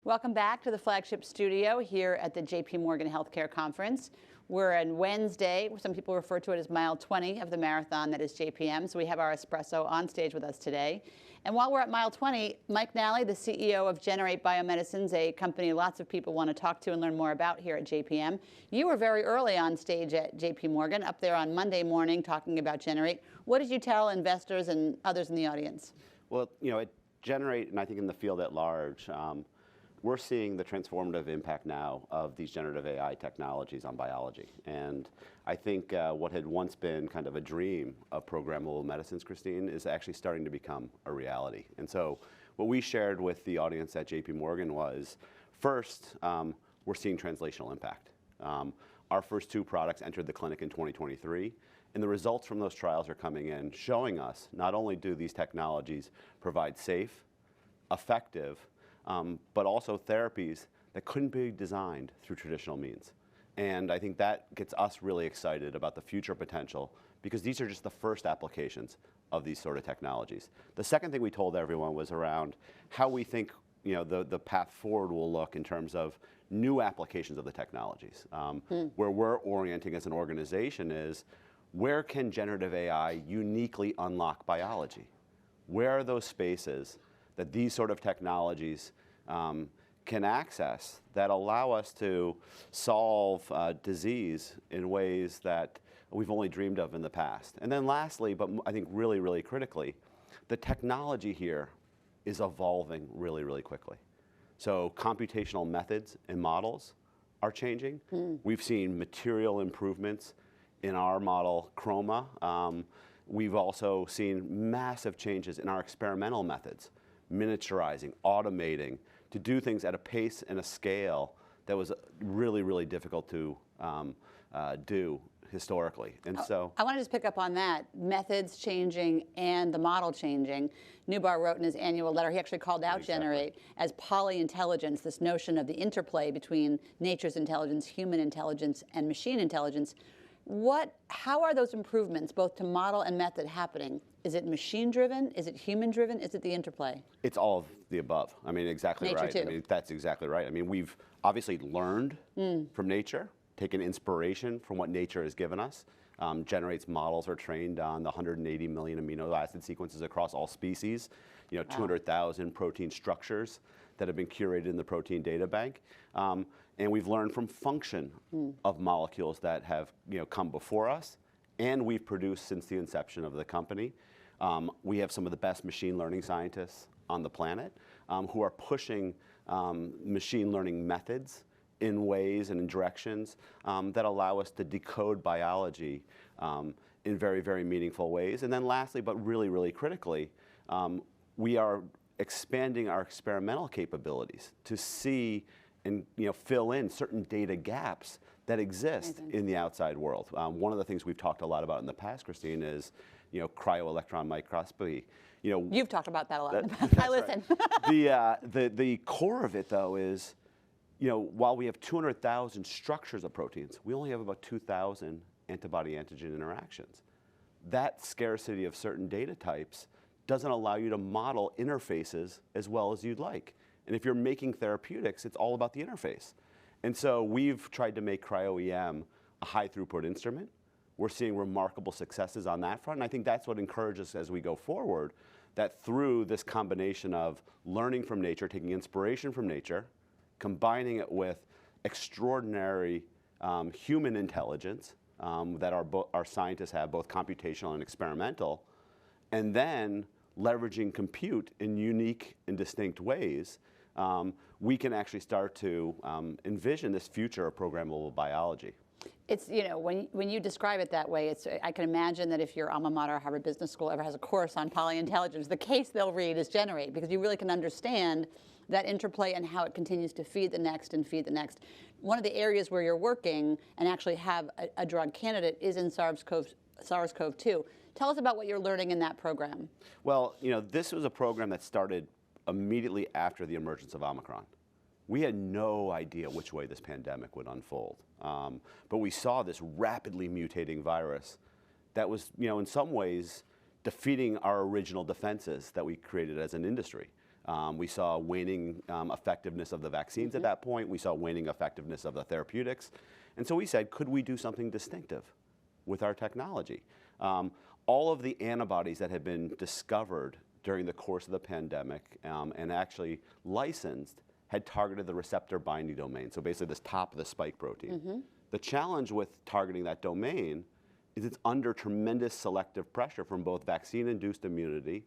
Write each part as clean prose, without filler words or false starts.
Welcome back to the Flagship Studio here at the JP Morgan Healthcare Conference. We're on Wednesday. Some people refer to it as mile 20 of the marathon that is JPM. So we have our espresso on stage with us today. And while we're at mile 20, Mike Nally, the CEO of Generate Biomedicines, a company lots of people want to talk to and learn more about here at JPM. You were very early on stage at JP Morgan, up there on Monday morning talking about Generate. What did you tell investors and others in the audience? Well, at Generate, and I think in the field at large, we're seeing the transformative impact now of these generative AI technologies on biology. And I think what had once been kind of a dream of programmable medicines, Christine, is actually starting to become a reality. And so what we shared with the audience at JP Morgan was, first, we're seeing translational impact. Our first two products entered the clinic in 2023, and the results from those trials are coming in, showing us not only do these technologies provide safe, effective, but also therapies that couldn't be designed through traditional means. And I think that gets us really excited about the future potential, because these are just the first applications of these sort of technologies. The second thing we told everyone was around how we think the path forward will look in terms of new applications of the technologies. Where we're orienting as an organization is, where can generative AI uniquely unlock biology? Where are those spaces that these sort of technologies can access that allow us to solve disease in ways that we've only dreamed of in the past? And then lastly, but I think really, really critically, the technology here is evolving really, really quickly. So computational methods and models are changing. We've seen material improvements in our model, Chroma. We've also seen massive changes in our experimental methods, miniaturizing, automating, to do things at a pace and a scale that was really, really difficult to do historically. And so I want to just pick up on that. Methods changing and the model changing. Newbar wrote in his annual letter, he actually called out Generate as polyintelligence, this notion of the interplay between nature's intelligence, human intelligence, and machine intelligence. How are those improvements, both to model and method, happening? Is it machine-driven? Is it human-driven? Is it the interplay? It's all of the above. I mean, exactly nature right. Too. I mean, that's exactly right. I mean, we've obviously learned from nature, taken inspiration from what nature has given us. Generate's models are trained on the 180 million amino acid sequences across all species, 200,000 protein structures that have been curated in the protein data bank. And we've learned from function of molecules that have come before us, and we've produced since the inception of the company. We have some of the best machine learning scientists on the planet who are pushing machine learning methods in ways and in directions that allow us to decode biology in very, very meaningful ways. And then lastly, but really, really critically, we are expanding our experimental capabilities to see and fill in certain data gaps that exist in the outside world. One of the things we've talked a lot about in the past, Christine, is cryo-electron microscopy. You've talked about that a lot. I listen. Right. The core of it, though, is while we have 200,000 structures of proteins, we only have about 2,000 antibody-antigen interactions. That scarcity of certain data types doesn't allow you to model interfaces as well as you'd like. And if you're making therapeutics, it's all about the interface. And so we've tried to make cryo-EM a high-throughput instrument. We're seeing remarkable successes on that front. And I think that's what encourages us as we go forward, that through this combination of learning from nature, taking inspiration from nature, combining it with extraordinary human intelligence that our scientists have, both computational and experimental, and then leveraging compute in unique and distinct ways, we can actually start to envision this future of programmable biology. It's, when you describe it that way, I can imagine that if your alma mater, Harvard Business School, ever has a course on polyintelligence, the case they'll read is Generate, because you really can understand that interplay and how it continues to feed the next and feed the next. One of the areas where you're working and actually have a drug candidate is in SARS-CoV-2. Tell us about what you're learning in that program. Well, this was a program that started immediately after the emergence of Omicron. We had no idea which way this pandemic would unfold. But we saw this rapidly mutating virus that was, in some ways, defeating our original defenses that we created as an industry. We saw waning effectiveness of the vaccines at that point. We saw waning effectiveness of the therapeutics. And so we said, could we do something distinctive with our technology? All of the antibodies that had been discovered during the course of the pandemic and actually licensed had targeted the receptor binding domain, so basically this top of the spike protein. The challenge with targeting that domain is it's under tremendous selective pressure from both vaccine-induced immunity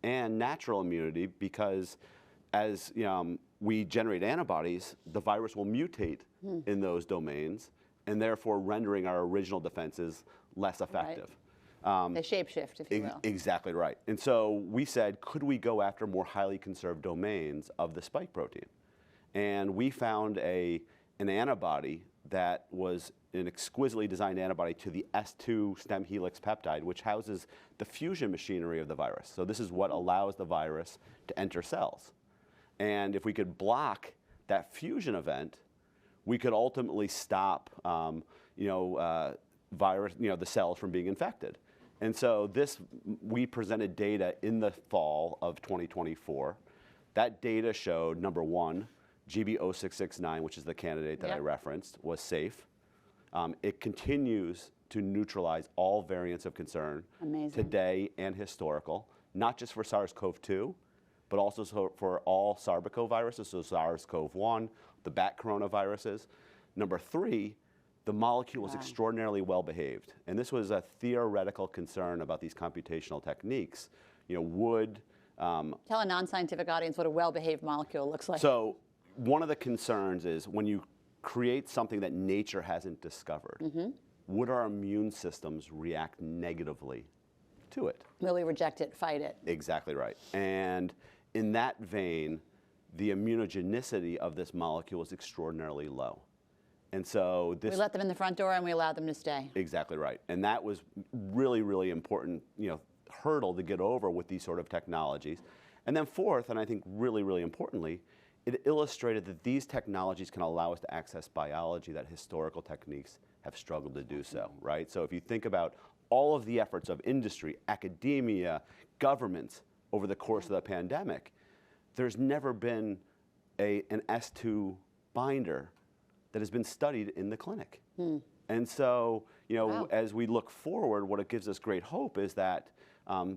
and natural immunity, because as we generate antibodies, the virus will mutate in those domains, and therefore rendering our original defenses less effective. They shapeshift, if you will. Exactly right. And so we said, could we go after more highly conserved domains of the spike protein? And we found an antibody that was an exquisitely designed antibody to the S2 stem helix peptide, which houses the fusion machinery of the virus. So this is what allows the virus to enter cells. And if we could block that fusion event, we could ultimately stop the cells from being infected. And so we presented data in the fall of 2024. That data showed, number one, GB0669, which is the candidate that I referenced, was safe. It continues to neutralize all variants of concern today and historical, not just for SARS-CoV-2, but also for all sarbecoviruses, so SARS-CoV-1, the bat coronaviruses. Number three, the molecule is extraordinarily well behaved. And this was a theoretical concern about these computational techniques. Tell a non-scientific audience what a well-behaved molecule looks like. So one of the concerns is when you create something that nature hasn't discovered, would our immune systems react negatively to it? Will we reject it, fight it? Exactly right. And in that vein, the immunogenicity of this molecule is extraordinarily low. And so we let them in the front door and we allowed them to stay. Exactly right. And that was really, really important, hurdle to get over with these sort of technologies. And then fourth, and I think really, really importantly, it illustrated that these technologies can allow us to access biology that historical techniques have struggled to do so, right? So if you think about all of the efforts of industry, academia, governments over the course of the pandemic, there's never been an S2 binder that has been studied in the clinic. And so, as we look forward, what it gives us great hope is that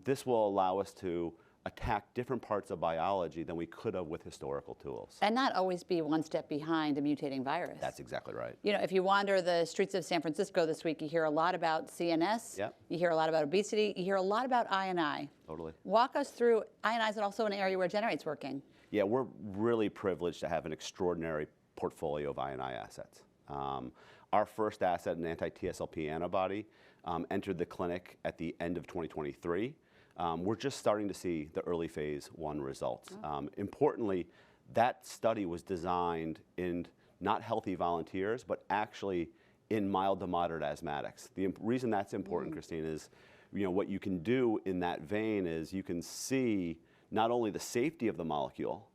this will allow us to attack different parts of biology than we could have with historical tools. And not always be one step behind a mutating virus. That's exactly right. If you wander the streets of San Francisco this week, you hear a lot about CNS, you hear a lot about obesity, you hear a lot about I&I. Totally. Walk us through, I&I is also an area where Generate's working. Yeah, we're really privileged to have an extraordinary portfolio of I&I assets. Our first asset, an anti-TSLP antibody, entered the clinic at the end of 2023. We're just starting to see the early phase 1 results. Importantly, that study was designed in not healthy volunteers, but actually in mild to moderate asthmatics. The reason that's important, Christine, is what you can do in that vein is you can see not only the safety of the molecule,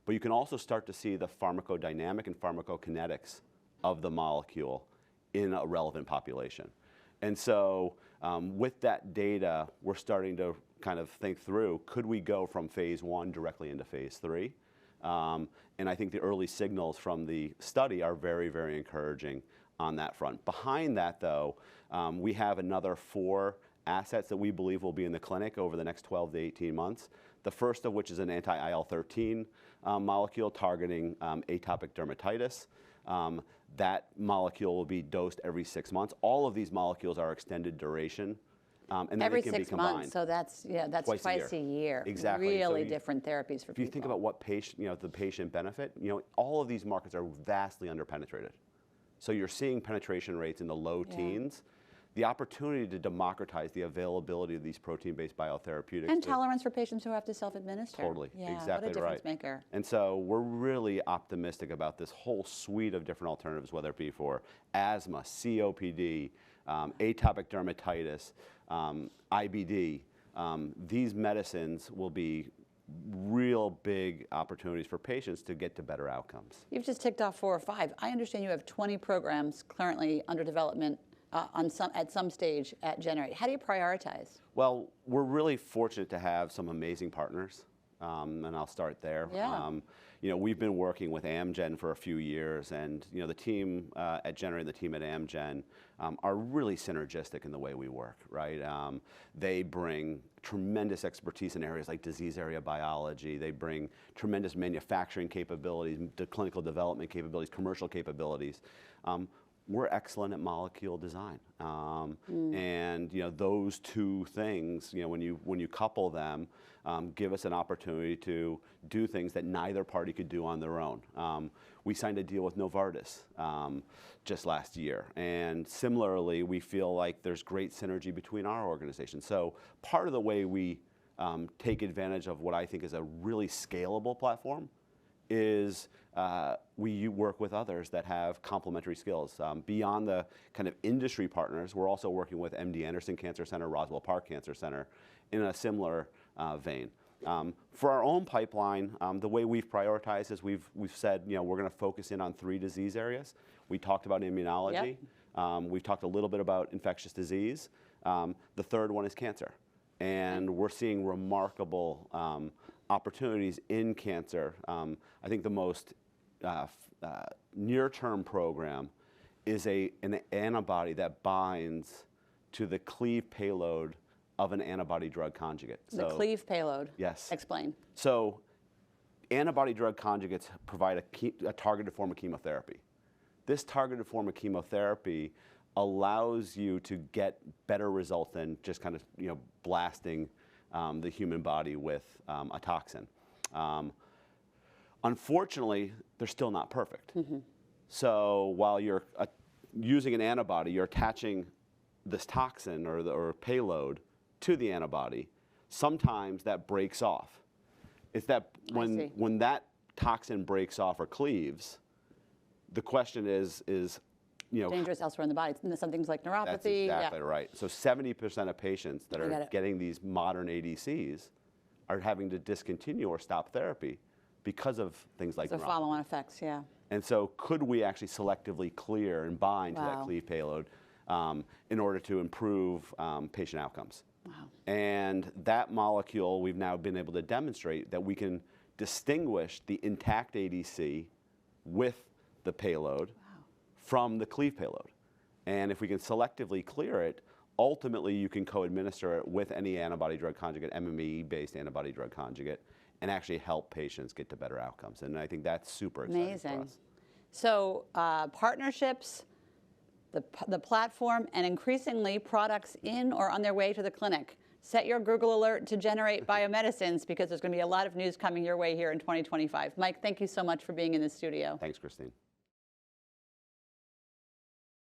but you can also start to see the pharmacodynamic and pharmacokinetics of the molecule in a relevant population. And so with that data, we're starting to kind of think through, could we go from phase 1 directly into phase 3? And I think the early signals from the study are very, very encouraging on that front. Behind that, though, we have another 4 assets that we believe will be in the clinic over the next 12 to 18 months. The first of which is an anti-IL-13 molecule targeting atopic dermatitis. That molecule will be dosed every 6 months. All of these molecules are extended duration. And then every they can 6 be combined. Months, so that's twice a year. Exactly. Really different therapies for people. If you think about what the patient benefit, all of these markets are vastly underpenetrated. So you're seeing penetration rates in the low teens. The opportunity to democratize the availability of these protein-based biotherapeutics. And tolerance for patients who have to self-administer. Totally, exactly right. What a difference maker. And so we're really optimistic about this whole suite of different alternatives, whether it be for asthma, COPD, atopic dermatitis, IBD. These medicines will be real big opportunities for patients to get to better outcomes. You've just ticked off 4 or 5. I understand you have 20 programs currently under development at some stage at Generate. How do you prioritize? Well, we're really fortunate to have some amazing partners and I'll start there. Yeah. We've been working with Amgen for a few years, and the team at Generate and the team at Amgen are really synergistic in the way we work, right? They bring tremendous expertise in areas like disease area biology. They bring tremendous manufacturing capabilities, clinical development capabilities, commercial capabilities. We're excellent at molecule design, and those two things, when you couple them, give us an opportunity to do things that neither party could do on their own. We signed a deal with Novartis just last year, and similarly, we feel like there's great synergy between our organizations. So part of the way we take advantage of what I think is a really scalable platform is we work with others that have complementary skills. Beyond the kind of industry partners, we're also working with MD Anderson Cancer Center, Roswell Park Cancer Center in a similar vein. For our own pipeline, the way we've prioritized is we've said we're going to focus in on 3 disease areas. We talked about immunology. Yep. We've talked a little bit about infectious disease. The third one is cancer. And we're seeing remarkable opportunities in cancer. I think the most near-term program is an antibody that binds to the cleave payload of an antibody-drug conjugate. The cleave payload? Yes. Explain. So antibody-drug conjugates provide a targeted form of chemotherapy. This targeted form of chemotherapy allows you to get better results than just kind of blasting the human body with a toxin. Unfortunately, they're still not perfect. Mm-hmm. So while you're using an antibody, you're attaching this toxin or payload to the antibody. Sometimes that breaks off. It's that when that toxin breaks off or cleaves, the question is dangerous elsewhere in the body. Some things like neuropathy. That's exactly right. So 70% of patients that are getting these modern ADCs are having to discontinue or stop therapy because of things like neuropathy. Follow-on effects, yeah. And so could we actually selectively clear and bind to that cleave payload in order to improve patient outcomes? Wow. And that molecule, we've now been able to demonstrate that we can distinguish the intact ADC with the payload from the cleave payload. And if we can selectively clear it, ultimately you can co-administer it with any antibody-drug conjugate, MMAE-based antibody-drug conjugate, and actually help patients get to better outcomes. And I think that's super exciting for us. So partnerships, the platform, and increasingly products in or on their way to the clinic. Set your Google alert to Generate Biomedicines, because there's going to be a lot of news coming your way here in 2025. Mike, thank you so much for being in the studio. Thanks, Christine.